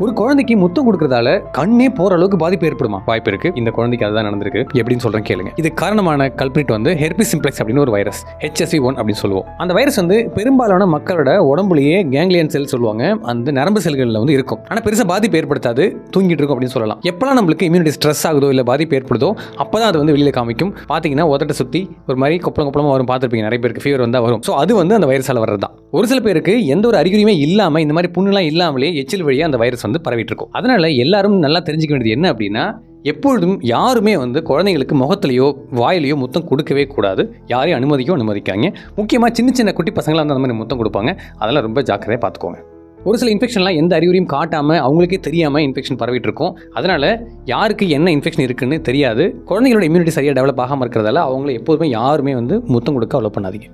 ஒரு குழந்தைக்கு முத்தம் கொடுக்கறதால கண்ணே போற அளவுக்கு பாதிப்பு ஏற்படுமா? வாய்ப்பு இருக்கு. இந்த குழந்தைக்கு அதுதான் நடந்திருக்கு. எப்படின்னு சொல்றேன் கேளுங்க. இது காரணமான கல்பிரிட் வந்து ஹெர்பிஸ் சிம்ப்ளெக்ஸ் அப்படின்னு ஒரு வைரஸ், HSV1 அப்படின்னு சொல்லுவோம். அந்த வைரஸ் வந்து பெரும்பாலான மக்களோட உடம்புலயே கேங்லியன் செல் சொல்லுவாங்க, அந்த நரம்பு செல்களில் வந்து இருக்கும். ஆனா பெருசா பாதிப்பு ஏற்படுத்தாது, தூங்கிட்டு இருக்கும் அப்படின்னு சொல்லலாம். எப்பெல்லாம் நம்மளுக்கு இம்யூனிட்டி ஸ்ட்ரெஸ் ஆகுதோ இல்ல பாதிப்பு ஏற்படுதோ அப்பதான் அது வந்து வெளியில காமிக்கும். பாத்தீங்கன்னா உதட்ட சுத்தி ஒரு மாதிரி கொப்பளமா வரும், பார்த்துருப்பீங்க. நிறைய பேருக்கு ஃபீவர் வந்தா வரும். ஸோ அது வந்து அந்த வைரஸால வர்றதுதான். ஒரு சில பேருக்கு எந்த ஒரு அறிகுறியுமே இல்லாம இந்த மாதிரி புண்ணுலாம் இல்லாமலே எச்சில் வழியா அந்த வைரஸ் வந்து பரவிட்டு இருக்கும். அதனால எல்லாரும் நல்லா தெரிஞ்சுக்க வேண்டியது என்ன அப்படின்னா, எப்பொழுதும் யாருமே வந்து குழந்தைங்களுக்கு முகத்திலையோ வாயிலையோ முத்தம் கொடுக்கவே கூடாது. யாரையும் அனுமதிக்காங்க. முக்கியமாக சின்ன குட்டி பசங்களாம் வந்து அந்த மாதிரி முத்தம் கொடுப்பாங்க. அதெல்லாம் ரொம்ப ஜாக்கிரதையாக பார்த்துக்கோங்க. ஒரு சில இன்ஃபெக்ஷன்லாம் எந்த அறிகுறியும் காட்டாமல் அவங்களுக்கே தெரியாமல் இன்ஃபெக்ஷன் பரவிட்டு இருக்கும். அதனால் யாருக்கு என்ன இன்ஃபெக்ஷன் இருக்குன்னு தெரியாது. குழந்தைங்களோட இம்யூனிட்டி சரியாக டெவலப் ஆகாமல் இருக்கிறதால அவங்கள எப்போதுமே யாருமே வந்து முத்தம் கொடுக்க அலோவ் பண்ணாதீங்க.